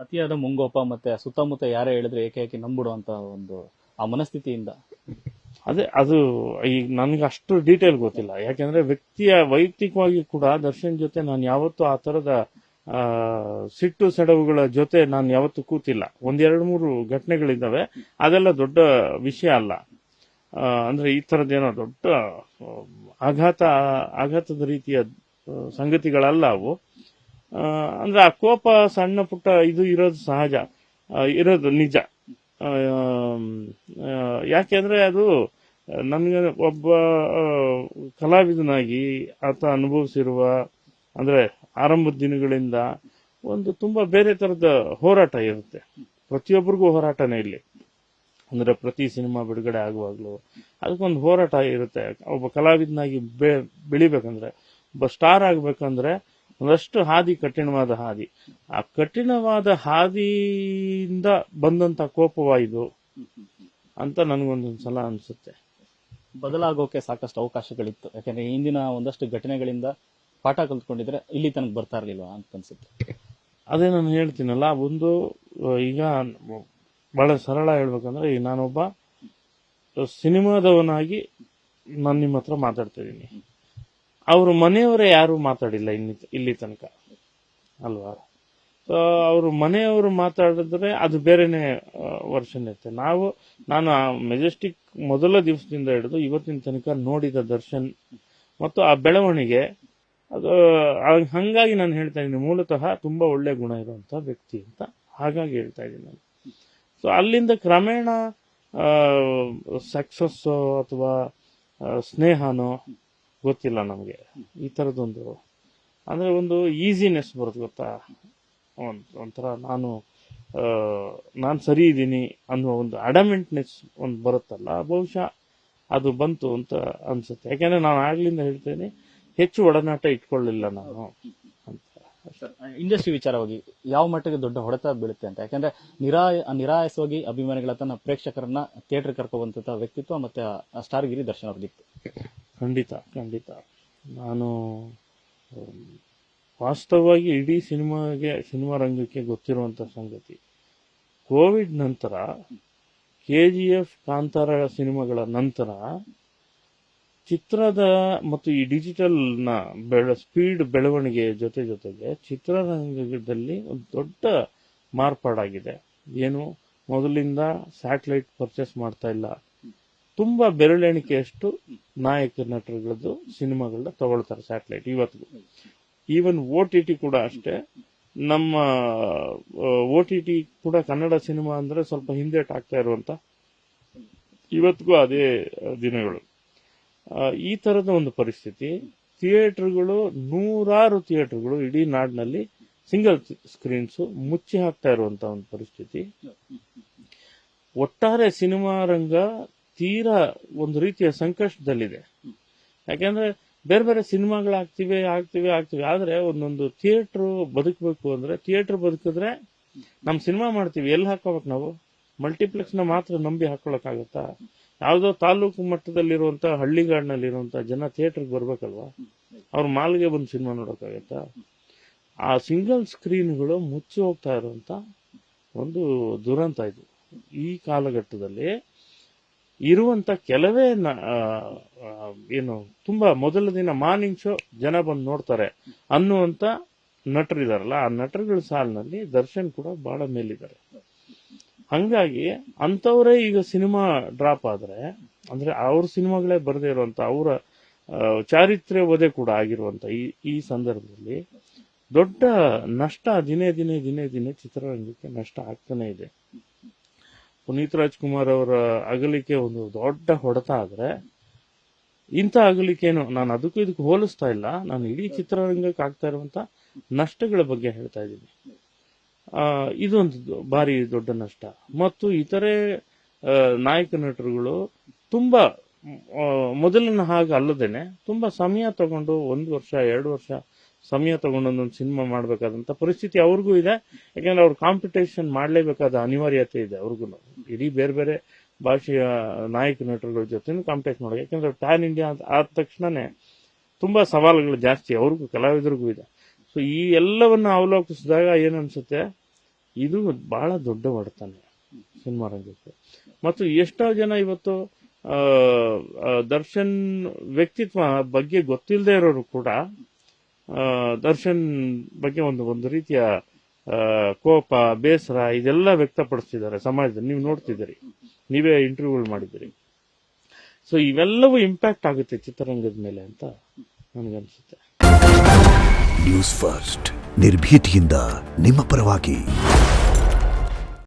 ಅತಿಯಾದ ಮುಂಗೋಪ ಮತ್ತೆ ಸುತ್ತಮುತ್ತ ಯಾರೇ ಹೇಳಿದ್ರೆ ಏಕೆ ನಂಬಿಡುವಂತ ಒಂದು ಆ ಮನಸ್ಥಿತಿಯಿಂದ. ಅದೇ ಅದು ಈಗ ನನ್ಗೆ ಅಷ್ಟು ಡೀಟೇಲ್ ಗೊತ್ತಿಲ್ಲ, ಯಾಕೆಂದ್ರೆ ವೈಯಕ್ತಿಕವಾಗಿ ಕೂಡ ದರ್ಶನ್ ಜೊತೆ ನಾನು ಯಾವತ್ತೂ ಆ ತರದ ಸಿಟ್ಟು ಸೆಡವುಗಳ ಜೊತೆ ನಾನು ಯಾವತ್ತೂ ಕೂತಿಲ್ಲ. 1-2-3 ಘಟನೆಗಳಿದ್ದಾವೆ, ಅದೆಲ್ಲ ದೊಡ್ಡ ವಿಷಯ ಅಲ್ಲ. ಅಂದ್ರೆ ಈ ತರದ್ದೇನೋ ದೊಡ್ಡ ಆಘಾತದ ರೀತಿಯ ಸಂಗತಿಗಳಲ್ಲ ಅವು. ಅಂದ್ರೆ ಆ ಕೋಪ ಸಣ್ಣ ಪುಟ್ಟ ಇದು ಇರೋದು ಸಹಜ, ಇರೋದು ನಿಜ. ಯಾಕೆಂದ್ರೆ ಅದು ನನ್ಗೆ ಒಬ್ಬ ಕಲಾವಿದನಾಗಿ ಆತ ಅನುಭವಿಸಿರುವ, ಅಂದ್ರೆ ಆರಂಭದ ದಿನಗಳಿಂದ ಒಂದು ತುಂಬಾ ಬೇರೆ ತರದ ಹೋರಾಟ ಇರುತ್ತೆ. ಪ್ರತಿಯೊಬ್ಬರಿಗೂ ಹೋರಾಟನೇ ಇಲ್ಲಿ. ಅಂದ್ರೆ ಪ್ರತಿ ಸಿನಿಮಾ ಬಿಡುಗಡೆ ಆಗುವಾಗ್ಲೂ ಅದಕ್ಕೊಂದು ಹೋರಾಟ ಇರುತ್ತೆ. ಒಬ್ಬ ಕಲಾವಿದನಾಗಿ ಬೆಳಿಬೇಕಂದ್ರೆ, ಒಬ್ಬ ಸ್ಟಾರ್ ಆಗ್ಬೇಕಂದ್ರೆ ಒಂದಷ್ಟು ಕಠಿಣವಾದ ಹಾದಿ. ಆ ಕಠಿಣವಾದ ಹಾದಿಯಿಂದ ಬಂದಂತ ಕೋಪವಾಯಿತು ಅಂತ ನನಗೊಂದೊಂದ್ಸಲ ಅನ್ಸುತ್ತೆ. ಬದಲಾಗೋಕೆ ಸಾಕಷ್ಟು ಅವಕಾಶಗಳಿತ್ತು, ಯಾಕಂದ್ರೆ ಹಿಂದಿನ ಒಂದಷ್ಟು ಘಟನೆಗಳಿಂದ ಪಾಠ ಕಲ್ತ್ಕೊಂಡಿದ್ರೆ ಇಲ್ಲಿ ತನಕ ಬರ್ತಾ ಇರ್ಲಿಲ್ವಾ ಅಂತ ಅನ್ಸುತ್ತೆ. ಅದೇ ನಾನು ಹೇಳ್ತೀನಲ್ಲ, ಒಂದು ಈಗ ಬಹಳ ಸರಳ ಹೇಳ್ಬೇಕಂದ್ರೆ, ಈಗ ನಾನೊಬ್ಬ ಸಿನಿಮಾದವನಾಗಿ ನಾನು ನಿಮ್ಮ ಹತ್ರ ಮಾತಾಡ್ತಾ ಇದ್ದೀನಿ. ಅವ್ರ ಮನೆಯವರೇ ಯಾರು ಮಾತಾಡಿಲ್ಲ ಇಲ್ಲಿ ತನಕ ಅಲ್ವಾ. ಅವರು ಮನೆಯವರು ಮಾತಾಡಿದ್ರೆ ಅದು ಬೇರೆನೆ ವರ್ಷನ್ ಇರುತ್ತೆ. ನಾನು ಆ ಮೆಜೆಸ್ಟಿಕ್ ಮೊದಲ ದಿವಸದಿಂದ ಹಿಡಿದು ಇವತ್ತಿನ ತನಕ ನೋಡಿದ ದರ್ಶನ್ ಮತ್ತು ಆ ಬೆಳವಣಿಗೆ, ಅದು ಹಂಗಾಗಿ ನಾನು ಹೇಳ್ತಾ ಇದ್ದೀನಿ, ಮೂಲತಃ ತುಂಬಾ ಒಳ್ಳೆ ಗುಣ ಇರುವಂತ ವ್ಯಕ್ತಿ ಅಂತ ಹಾಗಾಗಿ ಹೇಳ್ತಾ ಇದ್ದೀನಿ ನಾನು. ಸೊ ಅಲ್ಲಿಂದ ಕ್ರಮೇಣ ಸಕ್ಸಸ್ ಅಥವಾ ಸ್ನೇಹನೋ ಗೊತ್ತಿಲ್ಲ ನಮಗೆ, ಈ ತರದೊಂದು ಅಂದ್ರೆ ಒಂದು ಈಸಿನೆಸ್ ಬರುತ್ತೆ ಗೊತ್ತಾ. ಒಂಥರ ನಾನು ಸರಿ ಇದ್ದೀನಿ ಅನ್ನೋ ಒಂದು ಅಡಮೆಂಟ್ನೆಸ್ ಒಂದು ಬರುತ್ತಲ್ಲ, ಬಹುಶಃ ಅದು ಬಂತು ಅಂತ ಅನ್ಸುತ್ತೆ. ಯಾಕೆಂದ್ರೆ ನಾನು ಆಗ್ಲಿಂದ ಹೇಳ್ತೇನೆ, ಹೆಚ್ಚು ಒಡನಾಟ ಇಟ್ಕೊಳ್ಳಿಲ್ಲ ನಾನು ಅಂತ. ಇಂಡಸ್ಟ್ರಿ ವಿಚಾರವಾಗಿ ಯಾವ ಮಟ್ಟಿಗೆ ದೊಡ್ಡ ಹೊಡೆತ ಬೀಳುತ್ತೆ ಅಂತ, ಯಾಕಂದ್ರೆ ನಿರಾಯಸವಾಗಿ ಅಭಿಮಾನಿಗಳ ತನ್ನ ಪ್ರೇಕ್ಷಕರನ್ನ ಥಿಯೇಟರ್ ಕರ್ಕೊಂಡಂತ ವ್ಯಕ್ತಿತ್ವ ಮತ್ತೆ ಸ್ಟಾರ್ಗಿರಿ ದರ್ಶನ್ ಅವ್ರದ್ದಿತ್ತು. ಖಂಡಿತ ನಾನು ವಾಸ್ತವವಾಗಿ ಇಡೀ ಸಿನಿಮಾ ರಂಗಕ್ಕೆ ಗೊತ್ತಿರುವಂತ ಸಂಗತಿ, ಕೋವಿಡ್ ನಂತರ KGF, ಕಾಂತಾರ ಸಿನಿಮಾಗಳ ನಂತರ ಚಿತ್ರದ ಮತ್ತು ಈ ಡಿಜಿಟಲ್ ನ ಸ್ಪೀಡ್ ಬೆಳವಣಿಗೆ ಜೊತೆಗೆ ಚಿತ್ರರಂಗದಲ್ಲಿ ಒಂದು ದೊಡ್ಡ ಮಾರ್ಪಾಡಾಗಿದೆ. ಏನು, ಮೊದಲಿಂದ ಸ್ಯಾಟಲೈಟ್ ಪರ್ಚೇಸ್ ಮಾಡ್ತಾ ಇಲ್ಲ, ತುಂಬಾ ಬೆರಳೆಣಿಕೆಯಷ್ಟು ನಾಯಕ ನಟರುಗಳದ್ದು ಸಿನಿಮಾಗಳನ್ನ ತಗೊಳ್ತಾರೆ ಸ್ಯಾಟಲೈಟ್ ಇವತ್ತಿಗೂ. ಈವನ್ OTT ಕೂಡ ಅಷ್ಟೇ. ನಮ್ಮ OTT ಕೂಡ ಕನ್ನಡ ಸಿನಿಮಾ ಅಂದ್ರೆ ಸ್ವಲ್ಪ ಹಿಂದೇಟ್ ಆಗ್ತಾ ಇರುವಂತ ಇವತ್ತಿಗೂ ಅದೇ ದಿನಗಳು. ಈ ತರದ ಒಂದು ಪರಿಸ್ಥಿತಿ, ಥಿಯೇಟರ್ಗಳು, ನೂರಾರು ಥಿಯೇಟರ್ಗಳು ಇಡೀ ನಾಡಿನಲ್ಲಿ ಸಿಂಗಲ್ ಸ್ಕ್ರೀನ್ಸ್ ಮುಚ್ಚಿ ಹಾಕ್ತಾ ಇರುವಂತ ಒಂದು ಪರಿಸ್ಥಿತಿ. ಒಟ್ಟಾರೆ ಸಿನಿಮಾ ರಂಗ ತೀರಾ ಒಂದು ರೀತಿಯ ಸಂಕಷ್ಟದಲ್ಲಿದೆ. ಯಾಕೆಂದ್ರೆ ಬೇರೆ ಬೇರೆ ಸಿನಿಮಾಗಳಾಗ್ತಿವೆ, ಆದ್ರೆ ಒಂದೊಂದು ಥಿಯೇಟರ್ ಬದುಕಬೇಕು ಅಂದ್ರೆ, ಥಿಯೇಟರ್ ಬದುಕಿದ್ರೆ ನಮ್ ಸಿನಿಮಾ ಮಾಡ್ತೀವಿ, ಎಲ್ಲಿ ಹಾಕೋಬೇಕು ನಾವು? ಮಲ್ಟಿಪ್ಲೆಕ್ಸ್ ನ ಮಾತ್ರ ನಂಬಿ ಹಾಕೊಳಕ್ಕಾಗತ್ತಾ? ಯಾವ್ದೋ ತಾಲೂಕು ಮಟ್ಟದಲ್ಲಿರುವಂತ ಹಳ್ಳಿಗಾಡಿನಲ್ಲಿರುವಂತ ಜನ ಥಿಯೇಟರ್ಗೆ ಬರ್ಬೇಕಲ್ವಾ? ಅವ್ರ ಮಾಲ್ಗೆ ಬಂದು ಸಿನಿಮಾ ನೋಡೋಕ್ಕಾಗತ್ತಾ? ಆ ಸಿಂಗಲ್ ಸ್ಕ್ರೀನ್ಗಳು ಮುಚ್ಚಿ ಹೋಗ್ತಾ ಇರುವಂತ ಒಂದು ದುರಂತ ಇದು. ಈ ಕಾಲಘಟ್ಟದಲ್ಲಿ ಇರುವಂತ ಕೆಲವೇ ಏನು ತುಂಬಾ ಮೊದಲ ದಿನ ಮಾರ್ನಿಂಗ್ ಶೋ ಜನ ಬಂದು ನೋಡ್ತಾರೆ ಅನ್ನುವಂತ ನಟರಿದಾರಲ್ಲ, ಆ ನಟರುಗಳ ಸಾಲಿನಲ್ಲಿ ದರ್ಶನ್ ಕೂಡ ಬಹಳ ಮೇಲಿದ್ದಾರೆ. ಹಂಗಾಗಿ ಅಂತವರೇ ಈಗ ಸಿನಿಮಾ ಡ್ರಾಪ್ ಆದ್ರೆ, ಅಂದ್ರೆ ಅವ್ರ ಸಿನಿಮಾಗಳೇ ಬರದೇ ಇರುವಂತ, ಅವರ ಚಾರಿತ್ರ್ಯ ವಧೆ ಕೂಡ ಆಗಿರುವಂತ ಈ ಸಂದರ್ಭದಲ್ಲಿ ದೊಡ್ಡ ನಷ್ಟ ದಿನೇ ಚಿತ್ರರಂಗಕ್ಕೆ ನಷ್ಟ ಆಗ್ತಾನೆ ಇದೆ. ಪುನೀತ್ ರಾಜ್ಕುಮಾರ್ ಅವರ ಅಗಲಿಕೆ ಒಂದು ದೊಡ್ಡ ಹೊಡೆತ ಆದ್ರೆ, ಇಂಥ ಅಗಲಿಕೆನು ನಾನು ಅದಕ್ಕೂ ಇದಕ್ಕೂ ಹೋಲಿಸ್ತಾ ಇಲ್ಲ, ನಾನು ಇಡೀ ಚಿತ್ರರಂಗಕ್ಕೆ ಆಗ್ತಾ ಇರುವಂತ ನಷ್ಟಗಳ ಬಗ್ಗೆ ಹೇಳ್ತಾ ಇದ್ದೀನಿ. ಇದೊಂದು ಭಾರಿ ದೊಡ್ಡ ನಷ್ಟ. ಮತ್ತು ಇತರೆ ನಾಯಕ ನಟರುಗಳು ತುಂಬಾ ಮೊದಲಿನ ಹಾಗೆ ಅಲ್ಲದೇನೆ ತುಂಬಾ ಸಮಯ ತಗೊಂಡು 1 ವರ್ಷ 2 ವರ್ಷ ಸಮಯ ತಗೊಂಡೊಂದೊಂದು ಸಿನಿಮಾ ಮಾಡ್ಬೇಕಾದಂತ ಪರಿಸ್ಥಿತಿ ಅವ್ರಿಗೂ ಇದೆ. ಯಾಕಂದ್ರೆ ಅವ್ರು ಕಾಂಪಿಟೇಷನ್ ಮಾಡ್ಲೇಬೇಕಾದ ಅನಿವಾರ್ಯತೆ ಇದೆ ಅವ್ರಿಗೂ. ಇಡೀ ಬೇರೆ ಬೇರೆ ಭಾಷೆಯ ನಾಯಕ ನಟರುಗಳ ಜೊತೆ ಕಾಂಪಿಟೇಷನ್ ಮಾಡೋದು. ಯಾಕಂದ್ರೆ ಪ್ಯಾನ್ ಇಂಡಿಯಾ ಆದ ತಕ್ಷಣನೇ ತುಂಬಾ ಸವಾಲುಗಳು ಜಾಸ್ತಿ ಅವ್ರಿಗೂ, ಕಲಾವಿದರಿಗೂ ಇದೆ. ಸೊ ಈ ಎಲ್ಲವನ್ನ ಅವಲೋಕಿಸಿದಾಗ ಏನನ್ಸುತ್ತೆ, ಇದು ಬಹಳ ದೊಡ್ಡ ಹೊಡೆತಾನೆ ಸಿನಿಮಾ ರಂಗಕ್ಕೆ. ಮತ್ತು ಎಷ್ಟೋ ಜನ ಇವತ್ತು ದರ್ಶನ್ ವ್ಯಕ್ತಿತ್ವ ಬಗ್ಗೆ ಗೊತ್ತಿಲ್ಲದೆ ಇರೋರು ಕೂಡ ದರ್ಶನ್ ಬಗ್ಗೆ ಒಂದು ರೀತಿಯ ಕೋಪ, ಬೇಸರ ಇದೆಲ್ಲ ವ್ಯಕ್ತಪಡಿಸ್ತಿದ್ದಾರೆ ಸಮಾಜದಲ್ಲಿ. ನೀವು ನೋಡ್ತಿದ್ದೀರಿ, ನೀವೇ ಇಂಟರ್ವ್ಯೂಗಳು ಮಾಡಿದ್ದೀರಿ. ಸೊ ಇವೆಲ್ಲವೂ ಇಂಪ್ಯಾಕ್ಟ್ ಆಗುತ್ತೆ ಚಿತ್ರರಂಗದ ಮೇಲೆ ಅಂತ ನನಗನ್ಸುತ್ತೆ. ನ್ಯೂಸ್ ಫಸ್ಟ್ ನಿರ್ಭೀತಿಯಿಂದ ನಿಮ್ಮ ಪರವಾಗಿ.